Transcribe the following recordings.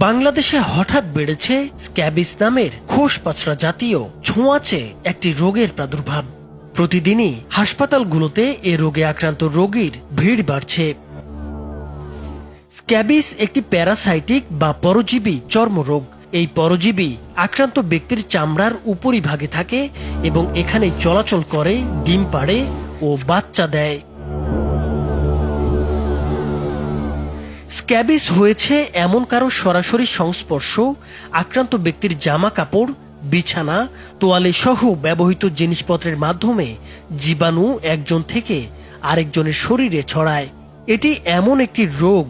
বাংলাদেশে হঠাৎ বেড়েছে স্ক্যাবিস নামের খোসপাচড়া জাতীয় ছোঁয়াচে একটি রোগের প্রাদুর্ভাব। প্রতিদিনই হাসপাতালগুলোতে এ রোগে আক্রান্ত রোগীর ভিড় বাড়ছে। স্ক্যাবিস একটি প্যারাসাইটিক বা পরজীবী চর্মরোগ। এই পরজীবী আক্রান্ত ব্যক্তির চামড়ার উপরিভাগে থাকে এবং এখানে চলাচল করে, ডিম পাড়ে ও বাচ্চা দেয়। স্ক্যাবিস হয়েছে এমন কারো সরাসরি সংস্পর্শ, আক্রান্ত ব্যক্তির জামা কাপড়, বিছানা, তোয়ালে সহ ব্যবহৃত জিনিসপত্রের মাধ্যমে জীবাণু একজন থেকে আরেকজনের শরীরে ছড়ায়। এটি এমন একটি রোগ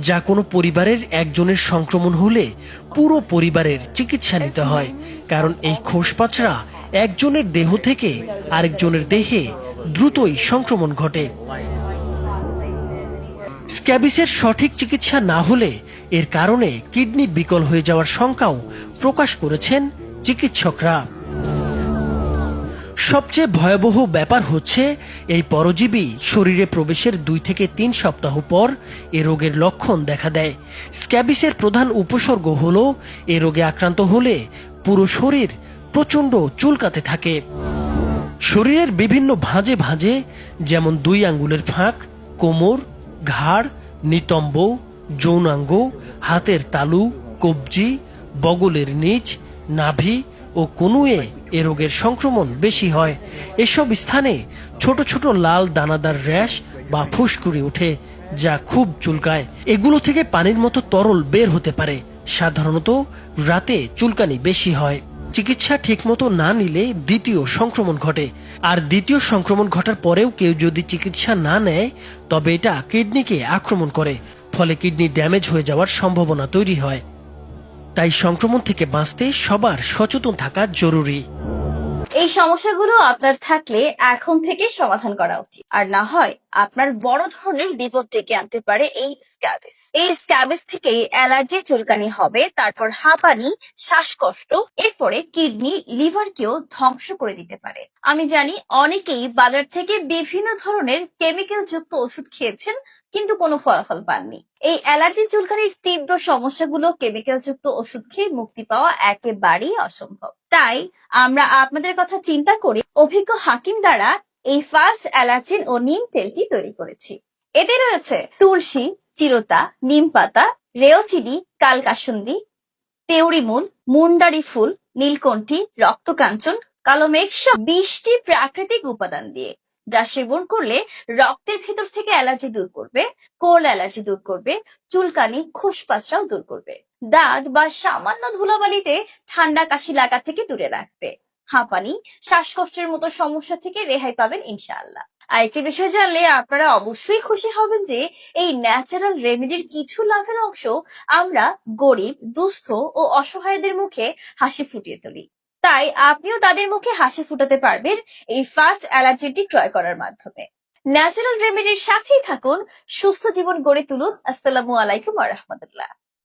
যা কোনো পরিবারের একজনের সংক্রমণ হলে পুরো পরিবারের চিকিৎসা নিতে হয়, কারণ এই খোসপাচড়া একজনের দেহ থেকে আরেকজনের দেহে দ্রুতই সংক্রমণ ঘটে। স্ক্যাবিসের সঠিক চিকিৎসা না হলে এর কারণে কিডনি বিকল হয়ে যাওয়ার শঙ্কাও প্রকাশ করেছেন চিকিৎসকরা। সবচেয়ে ভয়াবহ ব্যাপার হচ্ছে, এই পরজীবী শরীরে প্রবেশের 2 থেকে 3 সপ্তাহ পর এ রোগের লক্ষণ দেখা দেয়। স্ক্যাবিসের প্রধান উপসর্গ হল এ রোগে আক্রান্ত হলে পুরো শরীর প্রচণ্ড চুলকাতে থাকে। শরীরের বিভিন্ন ভাঁজে ভাঁজে, যেমন 2 আঙ্গুলের ফাঁক, কোমর, ঘাড়, নিতম্ব, যৌনাঙ্গ, হাতের তালু, কবজি, বগলের নিচ, নাভি ও কনুয়ে এ রোগের সংক্রমণ বেশি হয়। এসব স্থানে ছোট ছোট লাল দানাদার র্যাশ বা ফুসকুড়ি ওঠে, যা খুব চুলকায়। এগুলো থেকে পানির মতো তরল বের হতে পারে। সাধারণত রাতে চুলকানি বেশি হয়। চিকিৎসা ঠিকমতো না নিলে দ্বিতীয় সংক্রমণ ঘটে, আর দ্বিতীয় সংক্রমণ ঘটার পরেও কেউ যদি চিকিৎসা না নেয় তবে এটা কিডনিকে আক্রমণ করে, ফলে কিডনি ড্যামেজ হয়ে যাওয়ার সম্ভাবনা তৈরি হয়। তাই সংক্রমণ থেকে বাঁচতে সবার সচেতন থাকা জরুরি। এই সমস্যাগুলো আপনার থাকলে এখন থেকে সমাধান করা উচিত, আর না হয় আপনার বড় ধরনের বিপদ ডেকে আনতে পারে এই স্ক্যাবিস। এই স্ক্যাবিস থেকে অ্যালার্জি, চুলকানি হবে, তারপর হাঁপানি, শ্বাসকষ্ট, এরপরে কিডনি, লিভারকেও ধ্বংস করে দিতে পারে। আমি জানি অনেকেই বাজার থেকে বিভিন্ন ধরনের কেমিক্যাল যুক্ত ওষুধ খেয়েছেন, কিন্তু কোনো ফলাফল পাননি। এই অ্যালার্জি, চুলকানির তীব্র সমস্যাগুলো কেমিক্যাল যুক্ত ওষুধ খেয়ে মুক্তি পাওয়া একেবারেই অসম্ভব। তাই আমরা আপনাদের কথা চিন্তা করে অভিজ্ঞ হাকিম দ্বারা এই ফাস্ট অ্যালার্জিন ও নিম তেলটি তৈরি করেছি। এতে রয়েছে তুলসী, চিরতা, নিম পাতা, রেওচিনি, কালকাসুন্দি, তেওড়ি মূল, মুন্ডারি ফুল, নীলকণ্ঠী, রক্তকাঞ্চন, কালো মেঘ সহ 20টি প্রাকৃতিক উপাদান দিয়ে, যা সেবন করলে রক্তের ভেতর থেকে অ্যালার্জি দূর করবে, কোল্ড অ্যালার্জি দূর করবে, চুলকানি, খোসপাচড়াও দূর করবে, দাঁত বা সামান্য ধুলাবালিতে ঠান্ডা কাশি লাগা থেকে দূরে রাখবে, হাঁপানি, শ্বাসকষ্টের মতো সমস্যা থেকে রেহাই পাবেন ইনশাআল্লাহ। আরেকটি বিষয় জানলে আপনারা অবশ্যই খুশি হবেন যে এই ন্যাচারাল রেমেডির কিছু লাভের অংশ আমরা গরিব, দুস্থ ও অসহায়দের মুখে হাসি ফুটিয়ে তুলি। তাই আপনিও তাদের মুখে হাসি ফুটাতে পারবেন এই ফাস্ট অ্যালার্জিটি ক্রয় করার মাধ্যমে। ন্যাচারাল রেমেডির সাথেই থাকুন, সুস্থ জীবন গড়ে তুলুন। আসসালামু আলাইকুম ওয়া রাহমাতুল্লাহ।